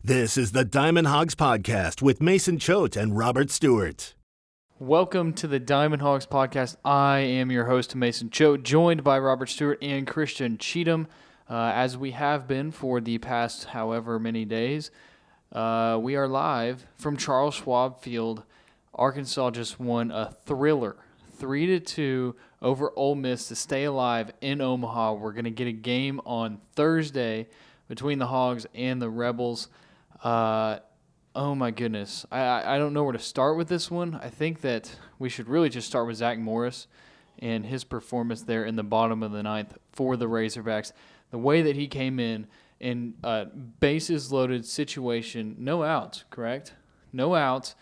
This is the Diamond Hogs Podcast with Mason Choate and Robert Stewart. Welcome to the Diamond Hogs Podcast. I am your host, Mason Choate, joined by Robert Stewart and Christian Cheetham. As we have been for the past however many days, we are live from Charles Schwab Field. Arkansas just won a thriller, 3-2 over Ole Miss to stay alive in Omaha. We're going to get a game on Thursday between the Hogs and the Rebels. Oh my goodness. I don't know where to start with this one. I think that we should really just start with Zack Morris and his performance there in the bottom of the ninth for the Razorbacks. The way that he came in bases loaded situation, no outs, correct? No outs,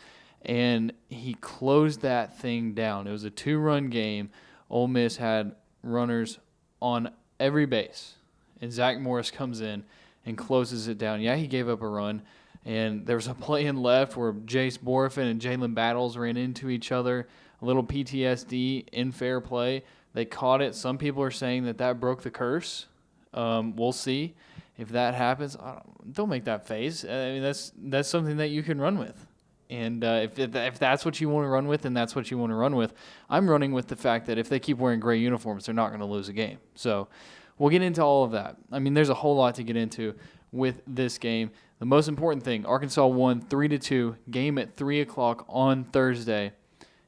and he closed that thing down. It was a 2-run game. Ole Miss had runners on every base, and Zack Morris comes in and closes it down. Yeah, he gave up a run, and there was a play in left where Jace Borafin and Jalen Battles ran into each other. A little PTSD in fair play. They caught it. Some people are saying that broke the curse. We'll see if that happens. Don't make that face. I mean, that's something that you can run with. And if that's what you want to run with, then that's what you want to run with. I'm running with the fact that if they keep wearing gray uniforms, they're not going to lose a game. So we'll get into all of that. I mean, there's a whole lot to get into with this game. The most important thing, Arkansas won 3-2, game at 3 o'clock on Thursday.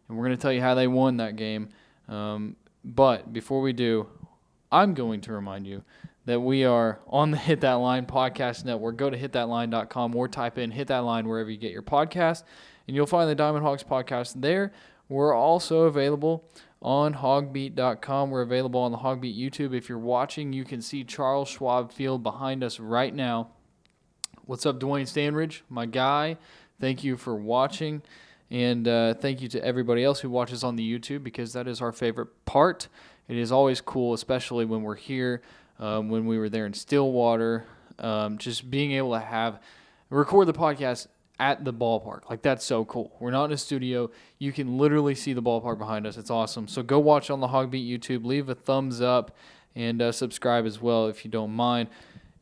And we're going to tell you how they won that game. But before we do, I'm going to remind you that we are on the Hit That Line podcast network. Go to hitthatline.com or type in Hit That Line wherever you get your podcast, and you'll find the Diamond Hogs podcast there. We're also available on HawgBeat.com. We're available on the HawgBeat YouTube. If you're watching, you can see Charles Schwab Field behind us right now. What's up, Dwayne Stanridge, my guy? Thank you for watching, and thank you to everybody else who watches on the YouTube, because that is our favorite part. It is always cool, especially when we're here, when we were there in Stillwater, just being able to record the podcast at the ballpark. Like, that's so cool. We're not in a studio. You can literally see the ballpark behind us. It's awesome. So go watch on the HawgBeat YouTube. Leave a thumbs up and subscribe as well if you don't mind.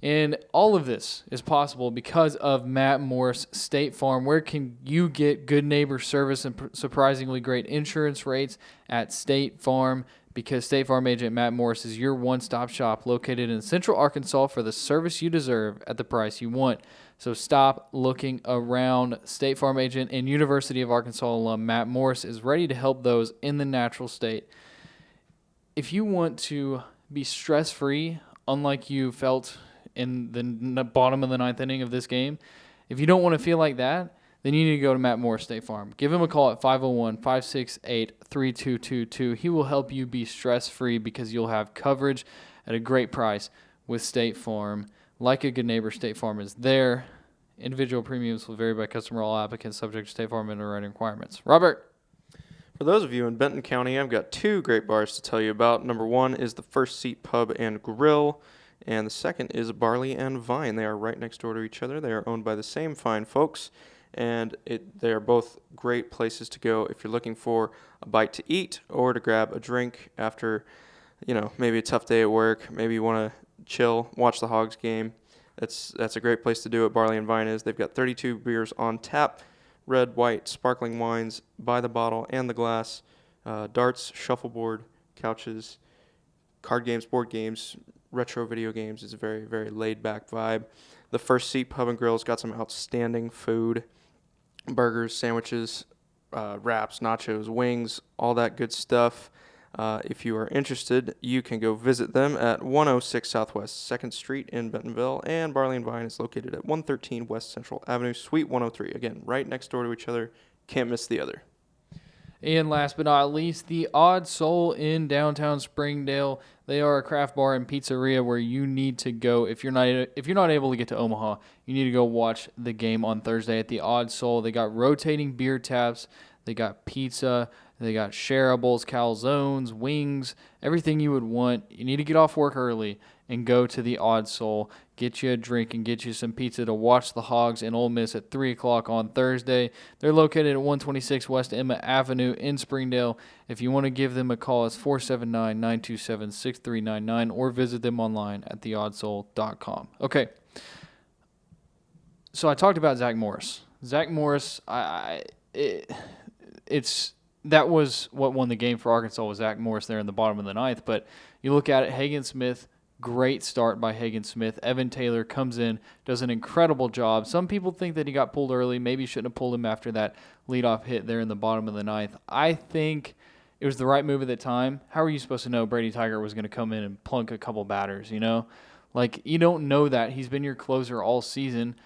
And all of this is possible because of Matt Morris State Farm. Where can you get good neighbor service and surprisingly great insurance rates? At State Farm, because State Farm agent Matt Morris is your one-stop shop located in Central Arkansas for the service you deserve at the price you want. So stop looking around. State Farm agent and University of Arkansas alum Matt Morris is ready to help those in the natural state. If you want to be stress-free, unlike you felt in the bottom of the ninth inning of this game, if you don't want to feel like that, then you need to go to Matt Morris State Farm. Give him a call at 501-568-3222. He will help you be stress-free because you'll have coverage at a great price with State Farm. Like a good neighbor, State Farm is there. Individual premiums will vary by customer, all applicants subject to State Farm underwriting requirements. Robert. For those of you in Benton County, I've got 2 great bars to tell you about. Number 1 is the First Seat Pub and Grill, and the second is Barley and Vine. They are right next door to each other. They are owned by the same fine folks, and they are both great places to go if you're looking for a bite to eat or to grab a drink after, maybe a tough day at work. Maybe you want to chill, watch the Hogs game. That's a great place to do it. Barley and Vine is. They've got 32 beers on tap, red, white, sparkling wines by the bottle and the glass, darts, shuffleboard, couches, card games, board games, retro video games. It's a very, very laid-back vibe. The First Seat Pub and Grill's got some outstanding food, burgers, sandwiches, wraps, nachos, wings, all that good stuff. If you are interested, you can go visit them at 106 Southwest 2nd Street in Bentonville, and Barley and Vine is located at 113 West Central Avenue, Suite 103. Again, right next door to each other. Can't miss the other. And last but not least, the Odd Soul in downtown Springdale. They are a craft bar and pizzeria where you need to go. If you're not able to get to Omaha, you need to go watch the game on Thursday at the Odd Soul. They got rotating beer taps. They got pizza. They got shareables, calzones, wings, everything you would want. You need to get off work early and go to the Odd Soul, get you a drink and get you some pizza to watch the Hogs and Ole Miss at 3 o'clock on Thursday. They're located at 126 West Emma Avenue in Springdale. If you want to give them a call, it's 479-927-6399 or visit them online at theoddsoul.com. Okay. So I talked about Zack Morris. Zack Morris, that was what won the game for Arkansas, was Zack Morris there in the bottom of the ninth. But you look at it, Hagen Smith, great start by Hagen Smith. Evan Taylor comes in, does an incredible job. Some people think that he got pulled early. Maybe shouldn't have pulled him after that leadoff hit there in the bottom of the ninth. I think it was the right move at the time. How are you supposed to know Brady Tiger was going to come in and plunk a couple batters, you know? Like, you don't know that. He's been your closer all season.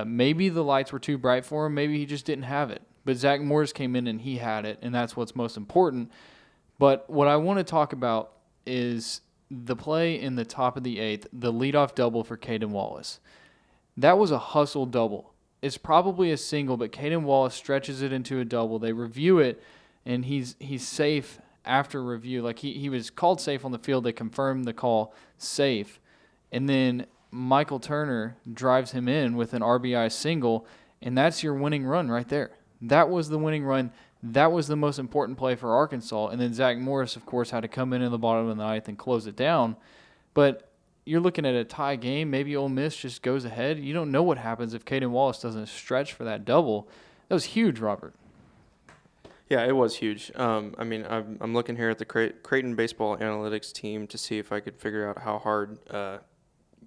Maybe the lights were too bright for him. Maybe he just didn't have it. But Zack Morris came in and he had it, and that's what's most important. But what I want to talk about is the play in the top of the eighth, the leadoff double for Caden Wallace. That was a hustle double. It's probably a single, but Caden Wallace stretches it into a double. They review it, and he's safe after review. Like, he was called safe on the field. They confirmed the call safe. And then Michael Turner drives him in with an RBI single, and that's your winning run right there. That was the winning run. That was the most important play for Arkansas. And then Zack Morris, of course, had to come in the bottom of the ninth and close it down. But you're looking at a tie game. Maybe Ole Miss just goes ahead. You don't know what happens if Caden Wallace doesn't stretch for that double. That was huge, Robert. Yeah, it was huge. I mean, I'm looking here at the Creighton baseball analytics team to see if I could figure out how hard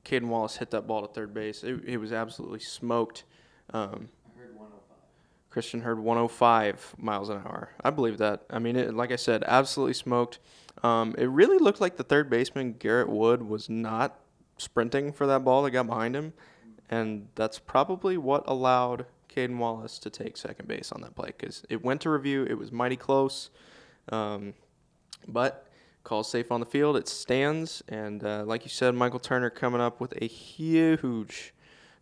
Caden Wallace hit that ball to third base. It was absolutely smoked. I heard 105. Christian heard 105 miles an hour. I believe that. I mean, like I said, absolutely smoked. It really looked like the third baseman, Garrett Wood, was not sprinting for that ball that got behind him, and that's probably what allowed Caden Wallace to take second base on that play, because it went to review. It was mighty close, but call safe on the field. It stands, and like you said, Michael Turner coming up with a huge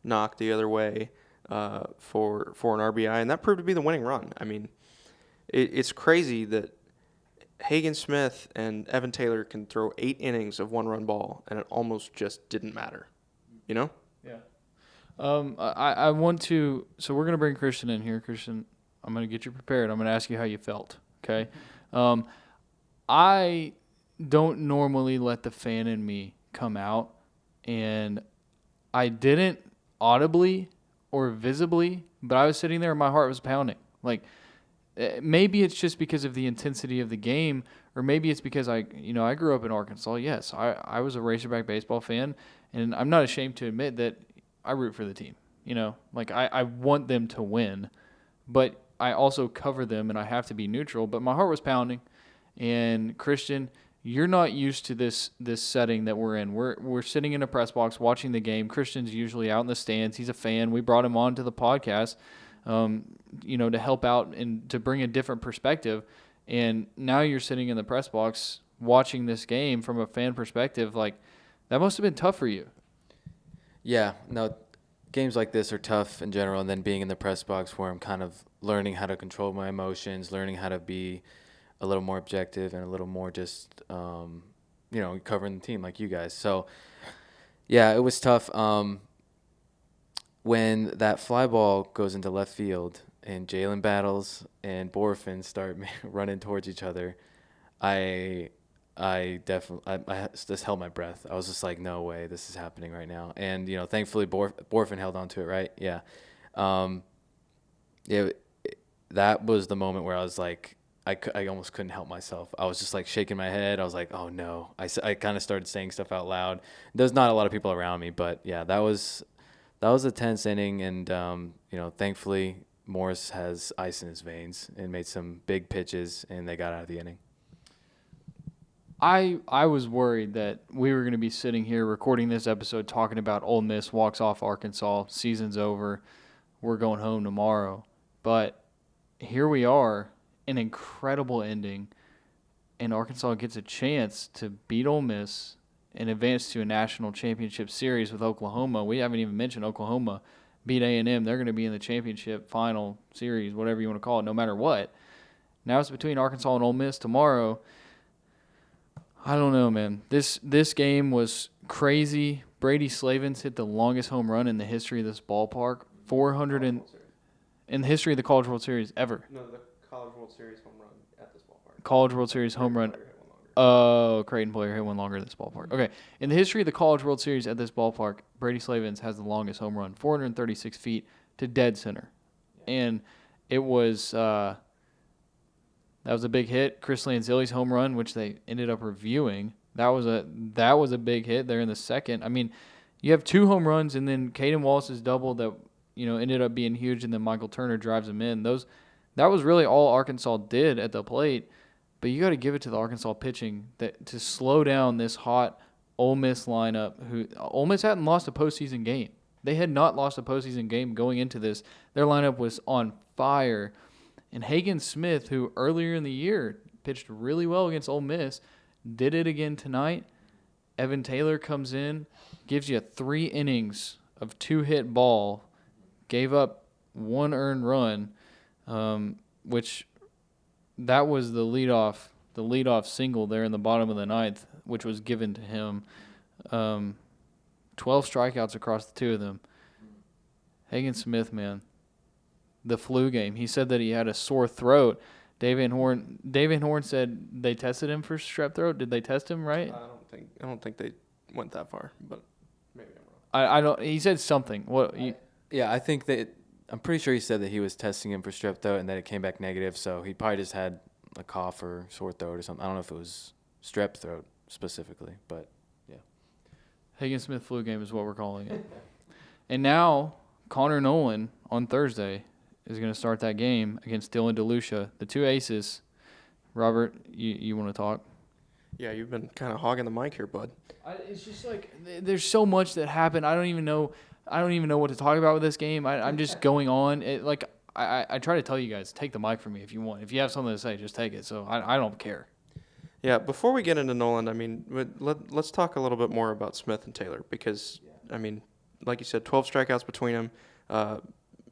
knock the other way for an RBI, and that proved to be the winning run. I mean, it's crazy that Hagen Smith and Evan Taylor can throw 8 innings of one-run ball, and it almost just didn't matter, you know? Yeah. I want to – so we're going to bring Christian in here. Christian, I'm going to get you prepared. I'm going to ask you how you felt, okay? I don't normally let the fan in me come out, and I didn't audibly or visibly, but I was sitting there and my heart was pounding. Like, maybe it's just because of the intensity of the game, or maybe it's because I grew up in Arkansas. Yes, I was a Razorback baseball fan, and I'm not ashamed to admit that I root for the team. You know, like I want them to win, but I also cover them and I have to be neutral. But my heart was pounding, and Christian, you're not used to this setting that we're in. We're sitting in a press box watching the game. Christian's usually out in the stands. He's a fan. We brought him on to the podcast, to help out and to bring a different perspective. And now you're sitting in the press box watching this game from a fan perspective. Like, that must have been tough for you. Yeah, no, games like this are tough in general, and then being in the press box where I'm kind of learning how to control my emotions, learning how to be a little more objective and a little more just, covering the team like you guys. So, yeah, it was tough. When that fly ball goes into left field and Jalen Battles and Borfin start running towards each other, I just held my breath. I was just like, no way, this is happening right now. And, thankfully Borfin held on to it, right? Yeah. That was the moment where I was like, I almost couldn't help myself. I was just like shaking my head. I was like, oh no. I kind of started saying stuff out loud. There's not a lot of people around me, but yeah, that was a tense inning. And, thankfully Morris has ice in his veins and made some big pitches, and they got out of the inning. I was worried that we were going to be sitting here recording this episode talking about Ole Miss walks off Arkansas, season's over, we're going home tomorrow. But here we are, an incredible ending, and Arkansas gets a chance to beat Ole Miss and advance to a national championship series with Oklahoma. We haven't even mentioned Oklahoma beat A&M. They're going to be in the championship final series, whatever you want to call it, no matter what. Now it's between Arkansas and Ole Miss tomorrow. I don't know, man. This game was crazy. Brady Slavins hit the longest home run in the history of this ballpark. 400 in the history of the College World Series ever. No, the College World Series home run at this ballpark. College World Series home run. Oh, Creighton player hit one longer at this ballpark. Okay. In the history of the College World Series at this ballpark, Brady Slavins has the longest home run, 436 feet to dead center. And it was that was a big hit. Chris Lanzilli's home run, which they ended up reviewing, that was a big hit there in the second. I mean, you have 2 home runs, and then Caden Wallace's double that ended up being huge, and then Michael Turner drives him in. That was really all Arkansas did at the plate. But you got to give it to the Arkansas pitching to slow down this hot Ole Miss lineup. Ole Miss hadn't lost a postseason game. They had not lost a postseason game going into this. Their lineup was on fire. And Hagen Smith, who earlier in the year pitched really well against Ole Miss, did it again tonight. Evan Taylor comes in, gives you 3 innings of 2-hit ball, gave up 1 earned run, which that was the leadoff single there in the bottom of the 9th, which was given to him. 12 strikeouts across the 2 of them. Hagen Smith, man, the flu game. He said that he had a sore throat. Dave Van Horn said they tested him for strep throat. Did they test him right? I don't think they went that far, but maybe I'm wrong. I don't. He said something. What? Yeah, I think that I'm pretty sure he said that he was testing him for strep throat and that it came back negative. So he probably just had a cough or sore throat or something. I don't know if it was strep throat specifically, but yeah. Hagen Smith flu game is what we're calling it. And now Conor Nolan on Thursday is going to start that game against Dylan DeLucia, the 2 aces. Robert, you want to talk? Yeah, you've been kind of hogging the mic here, bud. It's just like there's so much that happened. I don't even know what to talk about with this game. I'm just going on. I try to tell you guys, take the mic from me if you want. If you have something to say, just take it. So I don't care. Yeah, before we get into Nolan, I mean, let's talk a little bit more about Smith and Taylor because, I mean, like you said, 12 strikeouts between them,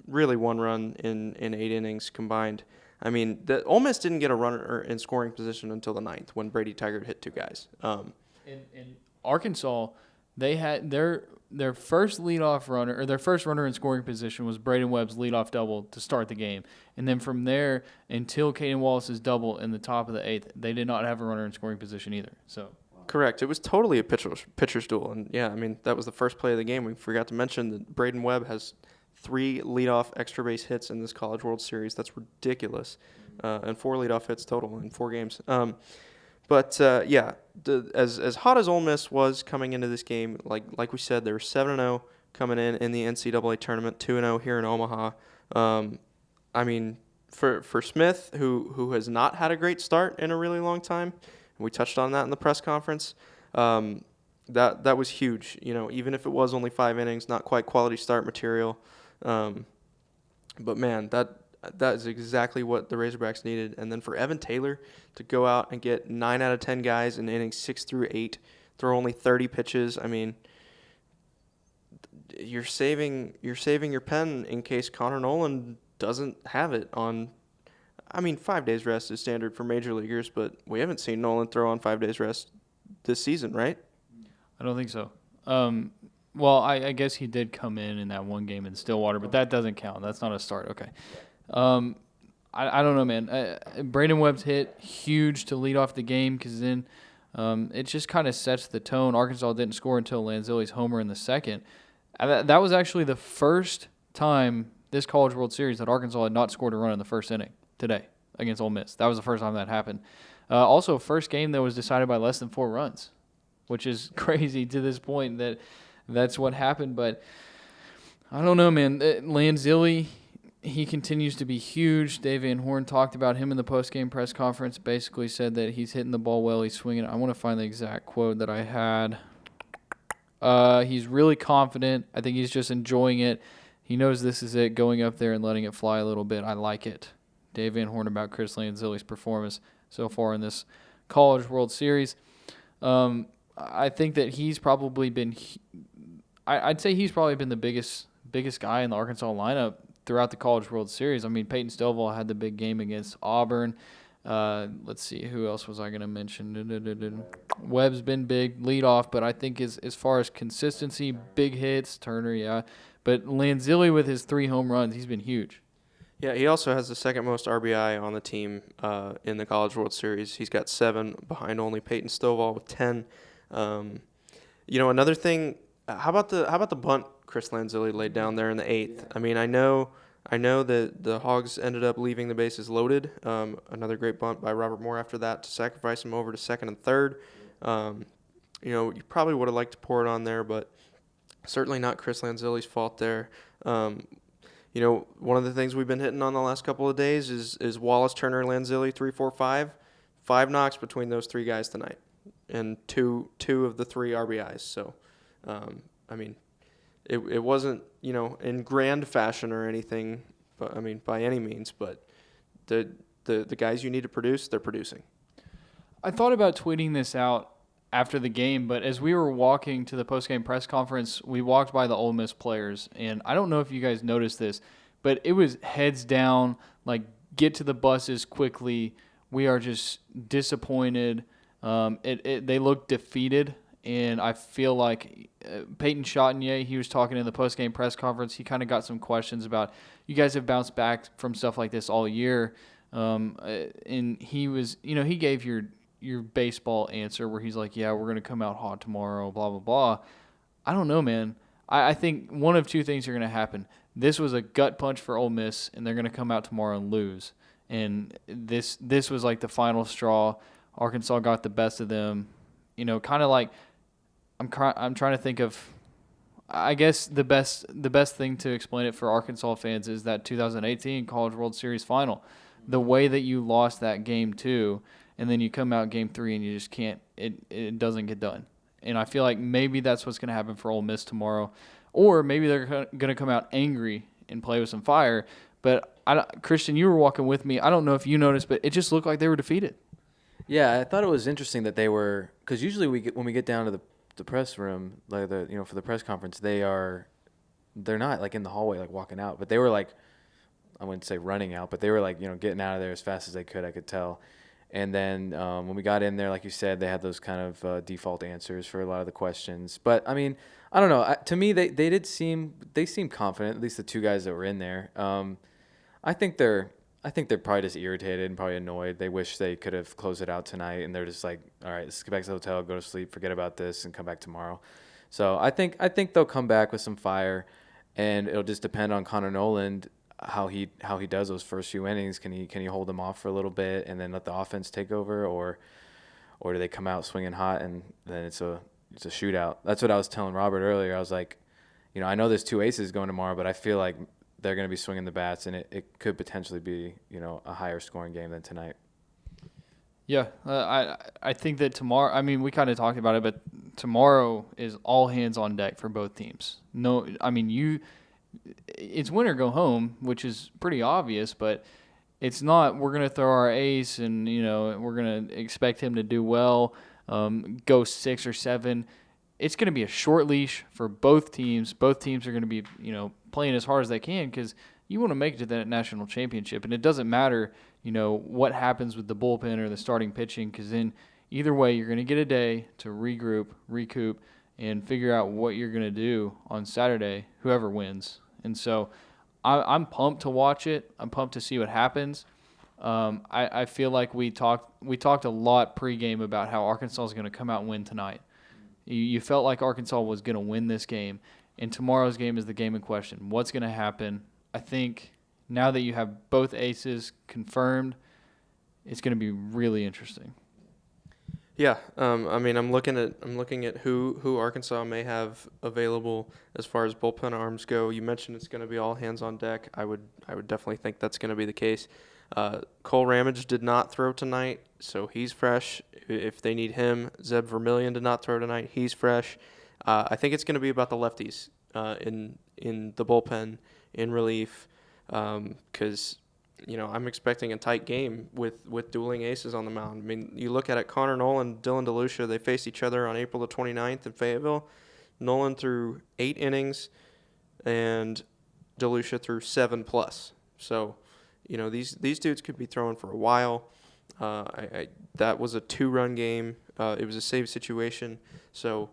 really 1 run in 8 innings combined. I mean, the Ole Miss didn't get a runner in scoring position until the 9th when Brady Taggart hit 2 guys. In Arkansas, they had their first leadoff runner, or their first runner in scoring position was Braden Webb's leadoff double to start the game. And then from there until Caden Wallace's double in the top of the 8th, they did not have a runner in scoring position either. So Correct. It was totally a pitcher's duel. And, yeah, I mean, that was the first play of the game. We forgot to mention that Braden Webb has 3 leadoff extra base hits in this College World Series. That's ridiculous. And 4 leadoff hits total in 4 games. As hot as Ole Miss was coming into this game, like we said, they were 7-0 coming in the NCAA tournament, 2-0 here in Omaha. I mean, for Smith, who has not had a great start in a really long time, and we touched on that in the press conference, that was huge. Even if it was only 5 innings, not quite quality start material. But man, that is exactly what the Razorbacks needed. And then for Evan Taylor to go out and get 9 out of 10 guys in innings 6 through 8, throw only 30 pitches. I mean, you're saving your pen in case Conor Nolan doesn't have it on. I mean, 5 days rest is standard for major leaguers, but we haven't seen Nolan throw on 5 days rest this season, right? I don't think so. Well, I guess he did come in that one game in Stillwater, but that doesn't count. That's not a start. Okay. I don't know, man. Braden Webb's hit huge to lead off the game because then it just kind of sets the tone. Arkansas didn't score until Lanzilli's homer in the second. That was actually the first time this College World Series that Arkansas had not scored a run in the first inning today against Ole Miss. That was the first time that happened. Also, first game that was decided by less than 4 runs, which is crazy to this point that's what happened. But I don't know, man. Lanzilli, he continues to be huge. Dave Van Horn talked about him in the post-game press conference, basically said that he's hitting the ball well, he's swinging. I want to find the exact quote that I had. He's really confident. I think he's just enjoying it. He knows this is it, going up there and letting it fly a little bit. I like it. Dave Van Horn about Chris Lanzilli's performance so far in this College World Series. I think that he's probably been I'd say he's probably been the biggest guy in the Arkansas lineup throughout the College World Series. I mean, Peyton Stovall had the big game against Auburn. Let's see, who else was I going to mention? Webb's been big, leadoff, but I think as far as consistency, big hits, Turner, yeah. But Lanzilli with his 3 home runs, he's been huge. Yeah, he also has the second most RBI on the team in the College World Series. He's got 7 behind only Peyton Stovall with 10. Another thing, how about the bunt Chris Lanzilli laid down there in the 8th? I mean, I know that the Hogs ended up leaving the bases loaded. Another great bunt by Robert Moore after that to sacrifice him over to second and third. You probably would have liked to pour it on there, but certainly not Chris Lanzilli's fault there. One of the things we've been hitting on the last couple of days is Wallace, Turner, Lanzilli, 3, 4, 5. 5 knocks between those 3 guys tonight, and two of the 3 RBIs. So, it wasn't, in grand fashion or anything, but by any means. But the guys you need to produce, they're producing. I thought about tweeting this out after the game, but as we were walking to the post-game press conference, we walked by the Ole Miss players, and I don't know if you guys noticed this, but it was heads down, like, get to the buses quickly. We are just disappointed. They look defeated, and I feel like Peyton Chatinier, he was talking in the post-game press conference. He kind of got some questions about, you guys have bounced back from stuff like this all year, and he was, he gave your baseball answer where he's like, yeah, we're going to come out hot tomorrow, blah, blah, blah. I don't know, man. I think one of 2 things are going to happen. This was a gut punch for Ole Miss, and they're going to come out tomorrow and lose. And this was like the final straw. Arkansas got the best of them. Kind of like I'm trying to think of, I guess the best thing to explain it for Arkansas fans is that 2018 College World Series final. The way that you lost that game 2, and then you come out game 3 and you just can't. It doesn't get done. And I feel like maybe that's what's going to happen for Ole Miss tomorrow, or maybe they're going to come out angry and play with some fire. But Christian, you were walking with me. I don't know if you noticed, but it just looked like they were defeated. Yeah, I thought it was interesting that they were, because usually when we get down to the press room, like for the press conference, they're not like in the hallway like walking out, but they were like, I wouldn't say running out, but they were like getting out of there as fast as they could. I could tell. And then when we got in there, like you said, they had those kind of default answers for a lot of the questions. But I mean, I don't know. To me, they seemed confident. At least the 2 guys that were in there. I think they're probably just irritated and probably annoyed. They wish they could have closed it out tonight, and they're just like, all right, let's get back to the hotel, go to sleep, forget about this, and come back tomorrow. So I think they'll come back with some fire, and it'll just depend on Conor Nolan how he does those first few innings. Can he hold them off for a little bit and then let the offense take over, or do they come out swinging hot and then it's a shootout? That's what I was telling Robert earlier. I was like, I know there's 2 aces going tomorrow, but I feel like they're going to be swinging the bats, and it could potentially be a higher scoring game than tonight. Yeah, I think that tomorrow. I mean, we kind of talked about it, but tomorrow is all hands on deck for both teams. No, I mean it's win or go home, which is pretty obvious, but it's not we're going to throw our ace and, we're going to expect him to do well, go 6 or 7. It's going to be a short leash for both teams. Both teams are going to be, playing as hard as they can because you want to make it to the national championship. And it doesn't matter, what happens with the bullpen or the starting pitching, because then either way you're going to get a day to regroup, recoup, and figure out what you're going to do on Saturday, whoever wins. And so I'm pumped to watch it. I'm pumped to see what happens. I feel like we talked a lot pregame about how Arkansas is going to come out and win tonight. You felt like Arkansas was going to win this game, and tomorrow's game is the game in question. What's going to happen? I think now that you have both aces confirmed, it's going to be really interesting. Yeah, I'm looking at who Arkansas may have available as far as bullpen arms go. You mentioned it's going to be all hands on deck. I would definitely think that's going to be the case. Cole Ramage did not throw tonight, so he's fresh. If they need him, Zeb Vermillion did not throw tonight. He's fresh. I think it's going to be about the lefties in the bullpen, in relief, because I'm expecting a tight game with dueling aces on the mound. I mean, you look at it, Conor Nolan, Dylan DeLucia, they faced each other on April the 29th in Fayetteville. Nolan threw 8 innings, and DeLucia threw 7+. So, these dudes could be throwing for a while. That was a 2-run game. It was a save situation. So,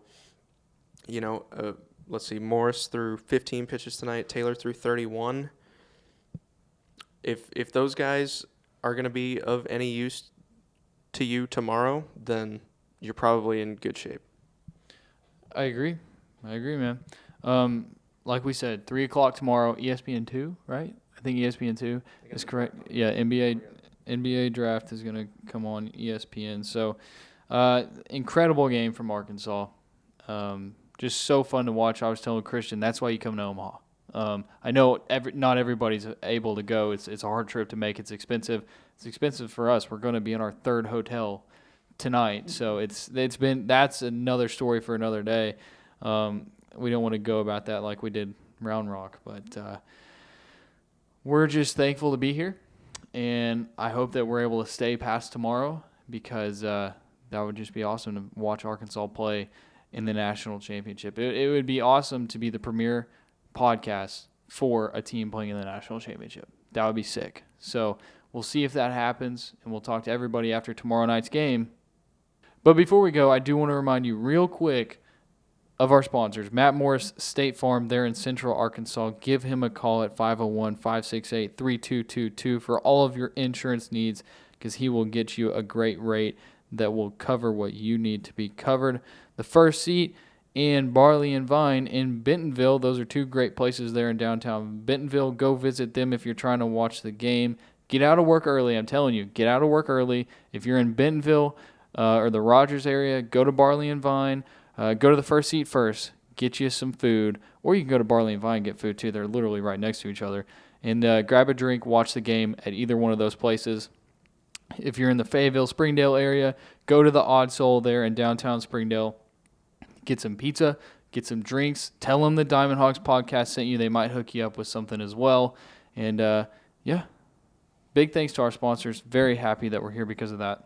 let's see, Morris threw 15 pitches tonight. Taylor threw 31. if those guys are going to be of any use to you tomorrow, then you're probably in good shape. I agree, man. Like we said, 3 o'clock tomorrow, ESPN2, right? I think ESPN2 is correct. Yeah, NBA draft is going to come on ESPN. So, incredible game from Arkansas. Just so fun to watch. I was telling Christian, that's why you come to Omaha. I know not everybody's able to go. It's a hard trip to make. It's expensive. It's expensive for us. We're going to be in our third hotel tonight, so that's another story for another day. We don't want to go about that like we did Round Rock, but we're just thankful to be here, and I hope that we're able to stay past tomorrow because that would just be awesome to watch Arkansas play in the national championship. It would be awesome to be the premier podcast for a team playing in the national championship. That would be sick. So we'll see if that happens, and we'll talk to everybody after tomorrow night's game. But before we go, I do want to remind you real quick of our sponsors. Matt Morris, State Farm, they're in Central Arkansas. Give him a call at 501-568-3222 for all of your insurance needs because he will get you a great rate that will cover what you need to be covered. The First Seat and Barley and Vine in Bentonville. Those are two great places there in downtown Bentonville. Go visit them if you're trying to watch the game. Get out of work early. I'm telling you, get out of work early. If you're in Bentonville or the Rogers area, go to Barley and Vine. Go to the First Seat first. Get you some food. Or you can go to Barley and Vine and get food too. They're literally right next to each other. And grab a drink, watch the game at either one of those places. If you're in the Fayetteville, Springdale area, go to the Odd Soul there in downtown Springdale. Get some pizza, get some drinks. Tell them the Diamond Hogs podcast sent you. They might hook you up with something as well. And, big thanks to our sponsors. Very happy that we're here because of that.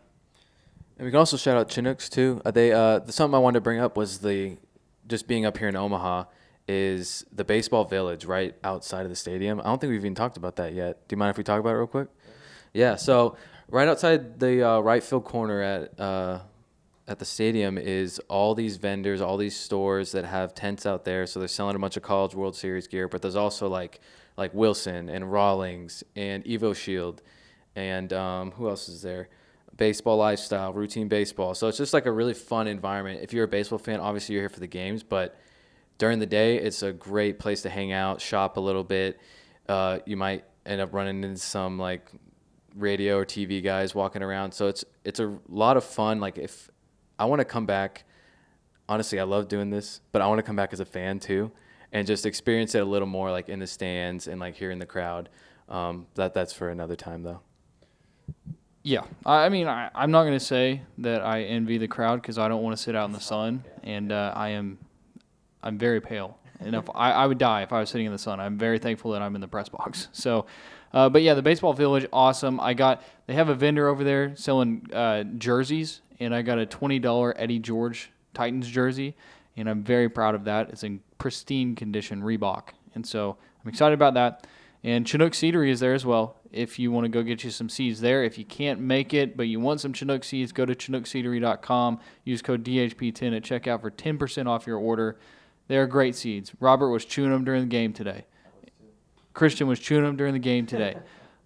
And we can also shout out Chinooks, too. Something I wanted to bring up was just being up here in Omaha is the baseball village right outside of the stadium. I don't think we've even talked about that yet. Do you mind if we talk about it real quick? Yeah, so right outside the right field corner at the stadium is all these vendors, all these stores that have tents out there. So they're selling a bunch of College World Series gear, but there's also like Wilson and Rawlings and Evo Shield and who else is there? Baseball Lifestyle, Routine Baseball. So it's just like a really fun environment. If you're a baseball fan, obviously you're here for the games, but during the day, it's a great place to hang out, shop a little bit. You might end up running into some like radio or TV guys walking around. So it's a lot of fun. Like if I want to come back, honestly, I love doing this, but I want to come back as a fan too and just experience it a little more like in the stands and like here in the crowd. That's for another time though. Yeah, I mean, I'm not going to say that I envy the crowd because I don't want to sit out in the sun, and I'm very pale. And if I would die if I was sitting in the sun. I'm very thankful that I'm in the press box. So, but yeah, the baseball village, awesome. They have a vendor over there selling jerseys, and I got a $20 Eddie George Titans jersey, and I'm very proud of that. It's in pristine condition, Reebok, and so I'm excited about that. And Chinook Seedery is there as well if you want to go get you some seeds there. If you can't make it but you want some Chinook seeds, go to ChinookSeedery.com. Use code DHP10 at checkout for 10% off your order. They are great seeds. Robert was chewing them during the game today. Christian was chewing them during the game today.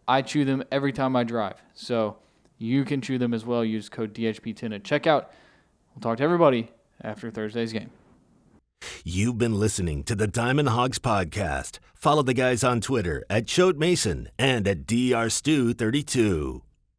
I chew them every time I drive. So you can chew them as well. Use code DHP10 at checkout. We'll talk to everybody after Thursday's game. You've been listening to the Diamond Hogs podcast. Follow the guys on Twitter at Choate Mason and at DRStew32.